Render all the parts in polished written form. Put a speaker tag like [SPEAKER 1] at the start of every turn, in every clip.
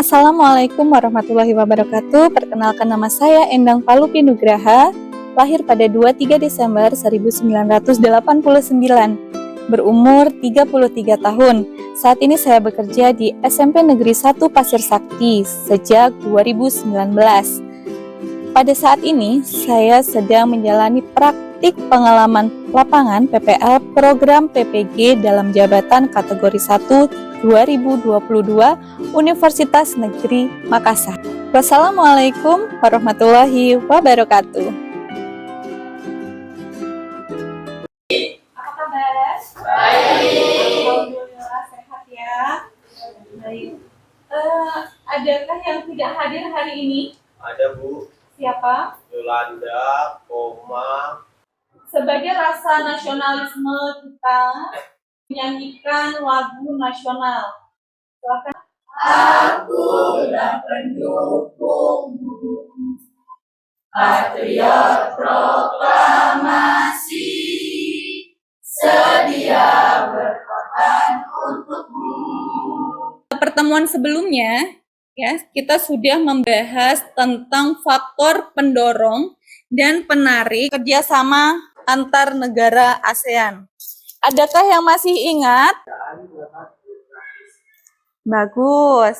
[SPEAKER 1] Assalamualaikum warahmatullahi wabarakatuh. Perkenalkan, nama saya Endang Palupi Nugraha, lahir pada 23 Desember 1989, berumur 33 tahun. Saat ini saya bekerja di SMP Negeri 1 Pasir Sakti sejak 2019. Pada saat ini, saya sedang menjalani praktik pengalaman lapangan PPL program PPG dalam jabatan kategori 1 2022 Universitas Negeri Makassar. Wassalamualaikum warahmatullahi wabarakatuh. Apa kabar? Baik. Alhamdulillah sehat ya. Baik. Adakah yang tidak hadir hari ini?
[SPEAKER 2] Ada, Bu.
[SPEAKER 1] Siapa?
[SPEAKER 2] Yolanda, Koma.
[SPEAKER 1] Sebagai rasa nasionalisme kita menyanyikan lagu nasional. Silakan.
[SPEAKER 3] Aku dan pendukungmu, patriot proklamasi, sedia berkorban untukmu.
[SPEAKER 1] Pertemuan sebelumnya, ya, kita sudah membahas tentang faktor pendorong dan penarik kerjasama antar negara ASEAN. Adakah yang masih ingat? Bagus.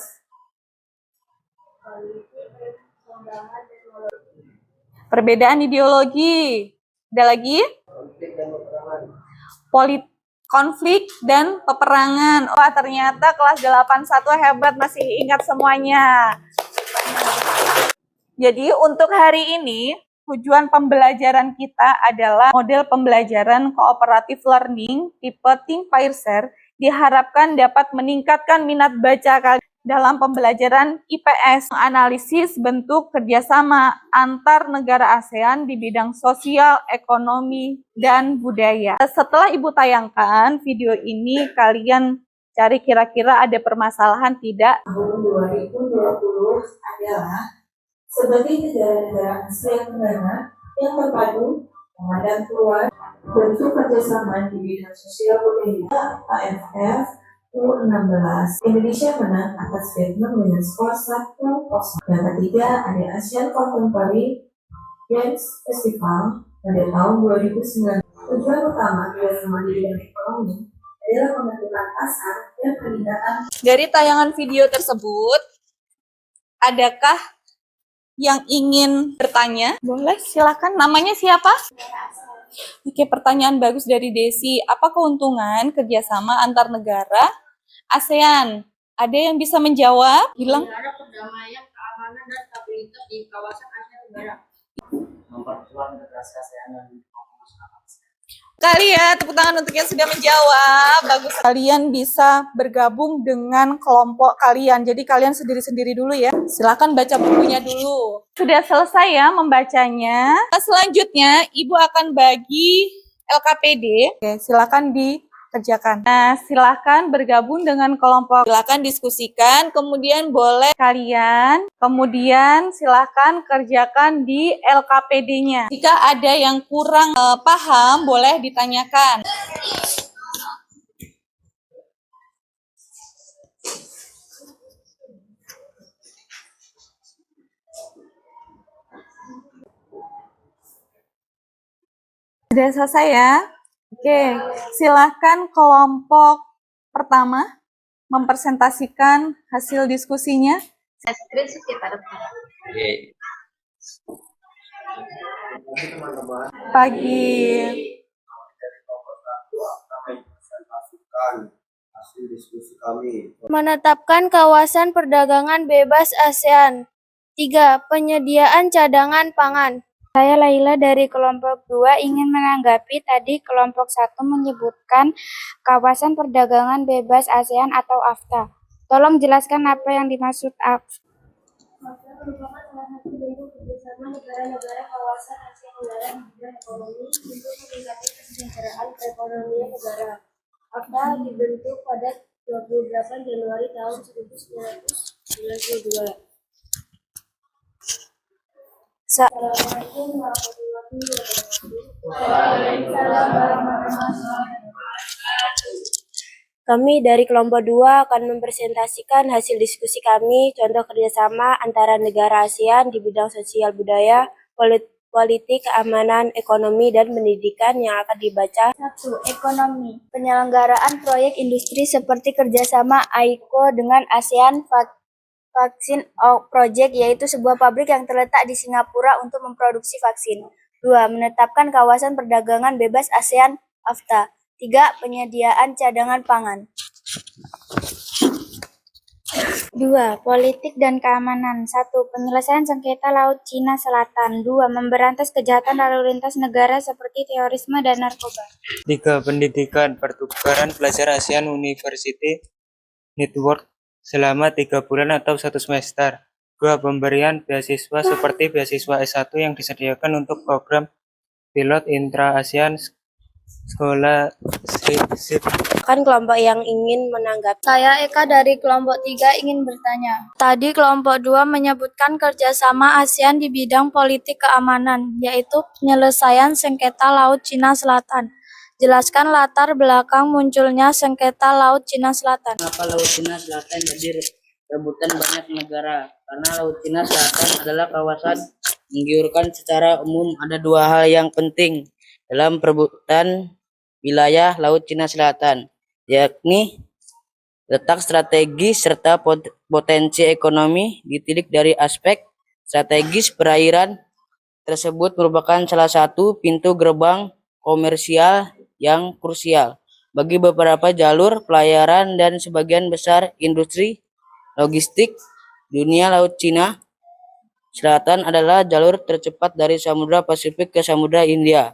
[SPEAKER 1] Perbedaan ideologi. Ada lagi? Konflik dan peperangan. Oh, ternyata kelas 81 hebat, masih ingat semuanya. Jadi untuk hari ini, tujuan pembelajaran kita adalah model pembelajaran cooperative learning tipe Think Pair Share, diharapkan dapat meningkatkan minat baca kalian dalam pembelajaran IPS, analisis bentuk kerjasama antar negara ASEAN di bidang sosial, ekonomi, dan budaya. Setelah Ibu tayangkan video ini, kalian cari kira-kira ada permasalahan tidak?
[SPEAKER 4] Tahun 2020 adalah sebagai negara-negara Asia Tenggara yang terpadu, dan keluar bentuk kerjasama di bidang sosial budaya AFF U16. Indonesia menang atas Vietnam dengan skor 1-0. Yang ketiga ada Asian Contemporary Games Festival pada tahun 2009. Tujuan utama kerjasama di bidang ekonomi adalah pembentukan pasar dan peningkatan.
[SPEAKER 1] Dari tayangan video tersebut, adakah yang ingin bertanya? Boleh, silakan. Namanya siapa? Oke, pertanyaan bagus dari Desi. Apa keuntungan kerjasama antar negara ASEAN? Ada yang bisa menjawab? Bilang.
[SPEAKER 3] Ada perdamaian, keamanan, dan stabilitas di kawasan Asia Tenggara.
[SPEAKER 2] Memperkuat integrasi ASEAN dan masyarakat.
[SPEAKER 1] Kalian, tepuk tangan untuk yang sudah menjawab. Bagus. Kalian bisa bergabung dengan kelompok kalian. Jadi kalian sendiri-sendiri dulu ya. Silakan baca bukunya dulu. Sudah selesai ya membacanya. Selanjutnya, Ibu akan bagi LKPD. Oke, silakan dikerjakan. Nah, silakan bergabung dengan kelompok. Silakan diskusikan, kemudian boleh kalian, kemudian silakan kerjakan di LKPD-nya. Jika ada yang kurang paham, boleh ditanyakan. Sudah selesai ya? Oke, silakan kelompok pertama mempresentasikan hasil diskusinya.
[SPEAKER 3] Screenshot kita depan.
[SPEAKER 2] Oke.
[SPEAKER 1] Pagi.
[SPEAKER 2] Hasil diskusi kami.
[SPEAKER 5] Menetapkan kawasan perdagangan bebas ASEAN. 3. Penyediaan cadangan pangan. Saya Laila dari kelompok 2 ingin menanggapi tadi kelompok 1 menyebutkan kawasan perdagangan bebas ASEAN atau AFTA. Tolong jelaskan apa yang dimaksud AFTA.
[SPEAKER 6] AFTA merupakan salah satu bentuk kerjasama negara-negara kawasan Asia Tenggara di bidang ekonomi untuk meningkatkan kesejahteraan perekonomian negara. AFTA dibentuk pada 28 Januari tahun 1992.
[SPEAKER 5] Assalamualaikum warahmatullahi wabarakatuh.
[SPEAKER 3] Waalaikumsalam warahmatullahi wabarakatuh.
[SPEAKER 6] Kami dari kelompok 2 akan mempresentasikan hasil diskusi kami, contoh kerjasama antara negara ASEAN di bidang sosial budaya, politik, keamanan, ekonomi, dan pendidikan yang akan dibaca.
[SPEAKER 5] 1. Ekonomi. Penyelenggaraan proyek industri seperti kerjasama AICO dengan ASEAN Vaksin Project, yaitu sebuah pabrik yang terletak di Singapura untuk memproduksi vaksin. 2. Menetapkan kawasan perdagangan bebas ASEAN (AFTA). 3. Penyediaan cadangan pangan. 2. Politik dan keamanan. 1. Penyelesaian sengketa Laut Cina Selatan. 2. Memberantas kejahatan lalu lintas negara seperti terorisme dan narkoba.
[SPEAKER 7] 3. Pendidikan, pertukaran pelajar ASEAN University Network selama 3 bulan atau 1 semester. 2. Pemberian beasiswa seperti beasiswa S1 yang disediakan untuk program pilot intra-ASEAN Scholarship.
[SPEAKER 6] Kan kelompok yang ingin menanggapi.
[SPEAKER 5] Saya Eka dari kelompok 3 ingin bertanya. Tadi kelompok 2 menyebutkan kerjasama ASEAN di bidang politik keamanan, yaitu penyelesaian sengketa Laut Cina Selatan. Jelaskan latar belakang munculnya sengketa Laut Cina Selatan.
[SPEAKER 8] Kenapa Laut Cina Selatan jadi rebutan banyak negara? Karena Laut Cina Selatan adalah kawasan menggiurkan. Secara umum ada 2 hal yang penting dalam perebutan wilayah Laut Cina Selatan, yakni letak strategis serta potensi ekonomi. Ditilik dari aspek strategis, perairan tersebut merupakan salah satu pintu gerbang komersial yang krusial bagi beberapa jalur pelayaran dan sebagian besar industri logistik dunia. Laut Cina Selatan adalah jalur tercepat dari Samudra Pasifik ke Samudra India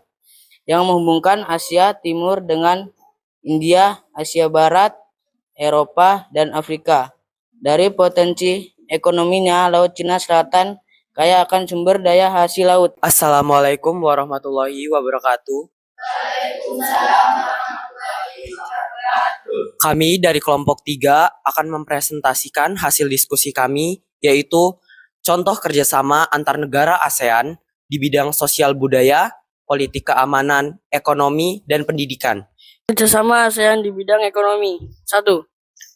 [SPEAKER 8] yang menghubungkan Asia Timur dengan India, Asia Barat, Eropa, dan Afrika. Dari potensi ekonominya, Laut Cina Selatan kaya akan sumber daya hasil laut.
[SPEAKER 2] Assalamualaikum warahmatullahi wabarakatuh. Kami dari kelompok 3 akan mempresentasikan hasil diskusi kami, yaitu contoh kerjasama antar negara ASEAN di bidang sosial budaya, politik keamanan, ekonomi, dan pendidikan.
[SPEAKER 8] Kerjasama ASEAN di bidang ekonomi. 1.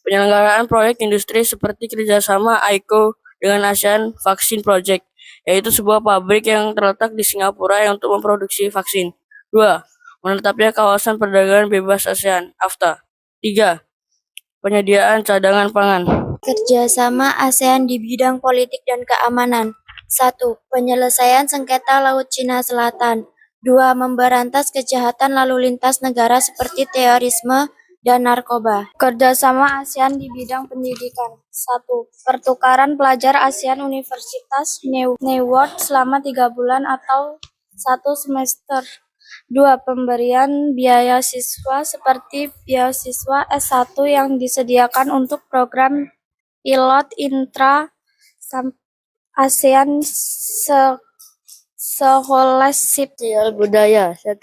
[SPEAKER 8] Penyelenggaraan proyek industri seperti kerjasama AICO dengan ASEAN Vaksin Project, yaitu sebuah pabrik yang terletak di Singapura yang untuk memproduksi vaksin. 2. Menetapnya kawasan perdagangan bebas ASEAN (AFTA). 3. Penyediaan cadangan pangan.
[SPEAKER 5] Kerjasama ASEAN di bidang politik dan keamanan. 1. Penyelesaian sengketa Laut Cina Selatan. 2. Memberantas kejahatan lalu lintas negara seperti terorisme dan narkoba. Kerjasama ASEAN di bidang pendidikan. 1. Pertukaran pelajar ASEAN Universitas Network selama 3 bulan atau 1 semester. 2. Pemberian biaya siswa seperti beasiswa S1 yang disediakan untuk program pilot intra ASEAN Scholarship.
[SPEAKER 8] Sosial budaya. 1.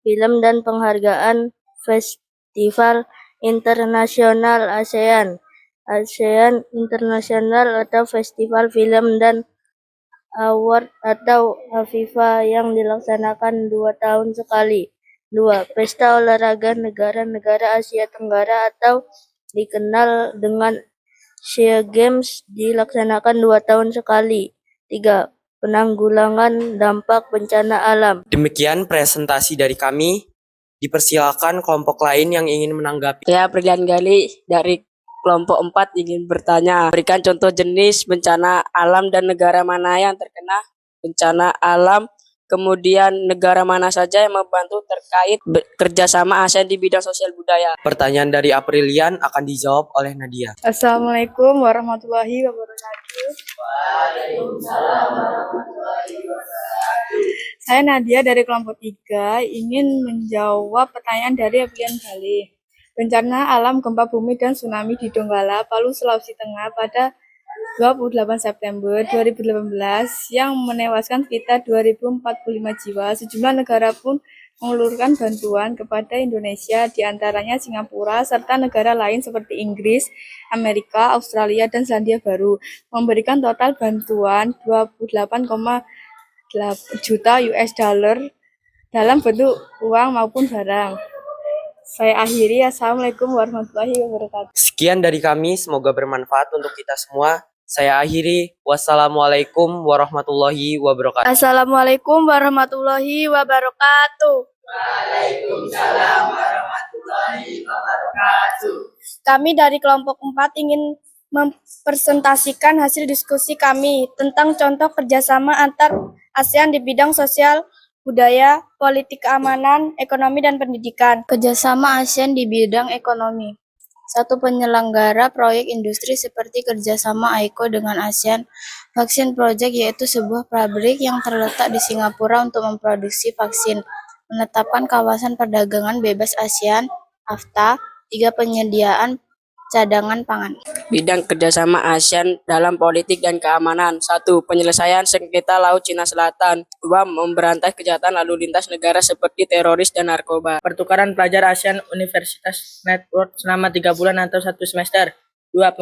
[SPEAKER 8] Film dan penghargaan Festival Internasional ASEAN. ASEAN International atau Festival Film dan Award atau AFIFA yang dilaksanakan 2 tahun sekali. 2. Pesta olahraga negara-negara Asia Tenggara atau dikenal dengan SEA Games dilaksanakan 2 tahun sekali. 3. Penanggulangan dampak bencana alam.
[SPEAKER 2] Demikian presentasi dari kami. Dipersilakan kelompok lain yang ingin menanggapi.
[SPEAKER 8] Saya Brilian Gali dari kelompok 4 ingin bertanya. Berikan contoh jenis bencana alam dan negara mana yang terkena bencana alam. Kemudian negara mana saja yang membantu terkait kerjasama ASEAN di bidang sosial budaya.
[SPEAKER 2] Pertanyaan dari Aprilian akan dijawab oleh Nadia.
[SPEAKER 1] Assalamualaikum warahmatullahi wabarakatuh. Saya Nadia dari kelompok 3 ingin menjawab pertanyaan dari Aprilian Gali. Bencana alam gempa bumi dan tsunami di Donggala, Palu, Sulawesi Tengah pada 28 September 2018 yang menewaskan sekitar 2045 jiwa. Sejumlah negara pun mengulurkan bantuan kepada Indonesia, diantaranya Singapura, serta negara lain seperti Inggris, Amerika, Australia, dan Selandia Baru, memberikan total bantuan 28,8 juta US dollar dalam bentuk uang maupun barang.
[SPEAKER 5] Saya akhiri. Assalamualaikum warahmatullahi wabarakatuh.
[SPEAKER 2] Sekian dari kami, semoga bermanfaat untuk kita semua. Saya akhiri. Wassalamualaikum warahmatullahi wabarakatuh.
[SPEAKER 5] Assalamualaikum warahmatullahi wabarakatuh. Kami dari kelompok 4 ingin mempresentasikan hasil diskusi kami tentang contoh kerjasama antar ASEAN di bidang sosial, budaya, politik keamanan, ekonomi, dan pendidikan. Kerjasama ASEAN di bidang ekonomi. Satu penyelenggara proyek industri seperti kerjasama AICO dengan ASEAN Vaccine Project, yaitu sebuah pabrik yang terletak di Singapura untuk memproduksi vaksin. Menetapkan kawasan perdagangan bebas ASEAN (AFTA). 3. Penyediaan cadangan pangan.
[SPEAKER 8] Bidang kerjasama ASEAN dalam politik dan keamanan. 1. Penyelesaian sengketa Laut Cina Selatan. 2. Memberantas kejahatan lalu lintas negara seperti teroris dan narkoba. Pertukaran pelajar ASEAN Universitas Network selama 3 bulan atau 1 semester. 2.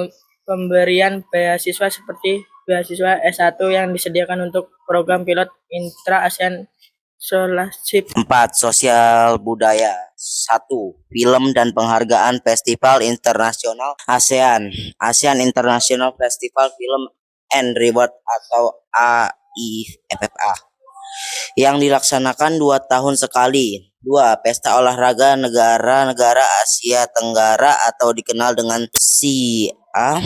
[SPEAKER 8] Pemberian beasiswa seperti beasiswa S1 yang disediakan untuk program pilot intra-ASEAN Scholarship.
[SPEAKER 9] 4. Sosial budaya. 1. Film dan penghargaan Festival Internasional ASEAN. ASEAN International Festival Film and Reward atau AIFFA yang dilaksanakan 2 tahun sekali. 2. Pesta olahraga negara-negara Asia Tenggara atau dikenal dengan SEA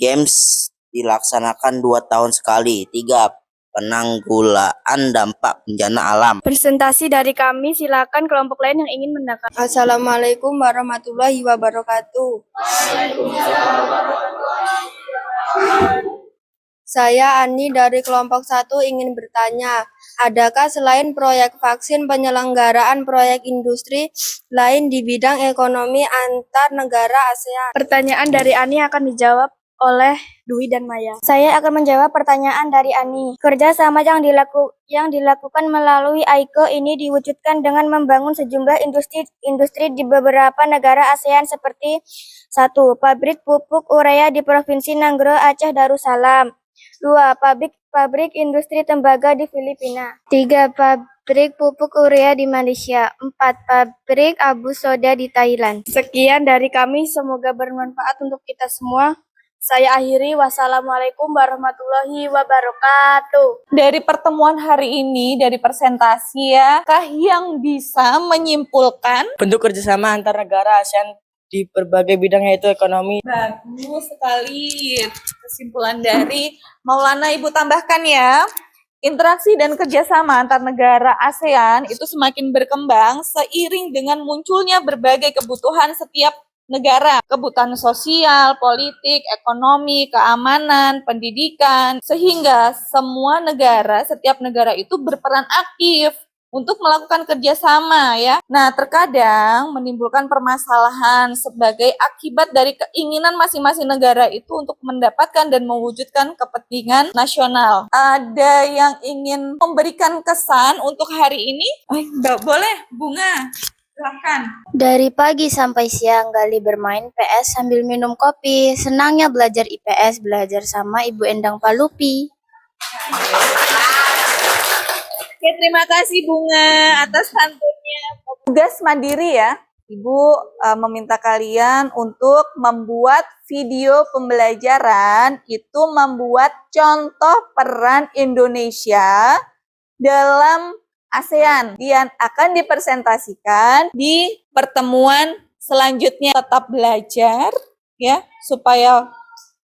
[SPEAKER 9] Games dilaksanakan 2 tahun sekali. 3. Penanggulangan dampak bencana alam.
[SPEAKER 5] Presentasi dari kami, silakan kelompok lain yang ingin mendengar. Assalamualaikum warahmatullahi wabarakatuh. Saya Ani dari kelompok 1 ingin bertanya, adakah selain proyek vaksin penyelenggaraan proyek industri lain di bidang ekonomi antar negara ASEAN? Pertanyaan dari Ani akan dijawab oleh Dwi dan Maya. Saya akan menjawab pertanyaan dari Ani. Kerjasama yang dilakukan melalui AICO ini diwujudkan dengan membangun sejumlah industri di beberapa negara ASEAN seperti 1. Pabrik pupuk urea di Provinsi Nanggro, Aceh Darussalam. 2. Pabrik industri tembaga di Filipina. 3. Pabrik pupuk urea di Malaysia. 4. Pabrik abu soda di Thailand. Sekian dari kami, semoga bermanfaat untuk kita semua. Saya akhiri. Wassalamualaikum warahmatullahi wabarakatuh.
[SPEAKER 1] Dari pertemuan hari ini, dari presentasi ya, kah yang bisa menyimpulkan?
[SPEAKER 8] Bentuk kerjasama antar negara ASEAN di berbagai bidang yaitu ekonomi.
[SPEAKER 1] Bagus sekali. Kesimpulan dari Maulana, Ibu tambahkan ya. Interaksi dan kerjasama antar negara ASEAN itu semakin berkembang seiring dengan munculnya berbagai kebutuhan setiap negara, kebutuhan sosial, politik, ekonomi, keamanan, pendidikan, sehingga semua negara, setiap negara itu berperan aktif untuk melakukan kerjasama ya. Nah, terkadang menimbulkan permasalahan sebagai akibat dari keinginan masing-masing negara itu untuk mendapatkan dan mewujudkan kepentingan nasional. Ada yang ingin memberikan kesan untuk hari ini? Boleh, Bunga. Silahkan.
[SPEAKER 5] Dari pagi sampai siang Gali bermain PS sambil minum kopi. Senangnya belajar IPS, belajar sama Ibu Endang Palupi.
[SPEAKER 1] Oke, terima kasih Bunga atas santunnya. Tugas mandiri ya. Ibu meminta kalian untuk membuat video pembelajaran, itu membuat contoh peran Indonesia dalam ASEAN yang akan dipresentasikan di pertemuan selanjutnya. Tetap belajar ya supaya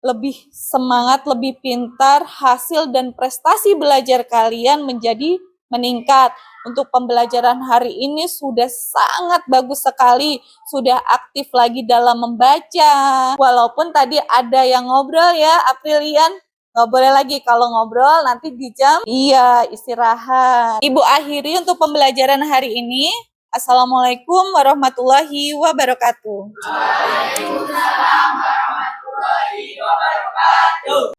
[SPEAKER 1] lebih semangat, lebih pintar, hasil dan prestasi belajar kalian menjadi meningkat. Untuk pembelajaran hari ini sudah sangat bagus sekali, sudah aktif lagi dalam membaca. Walaupun tadi ada yang ngobrol ya, Aprilian, nggak boleh lagi kalau ngobrol nanti di jam istirahat. Ibu akhiri untuk pembelajaran hari ini. Assalamualaikum warahmatullahi wabarakatuh. Waalaikumsalam warahmatullahi wabarakatuh.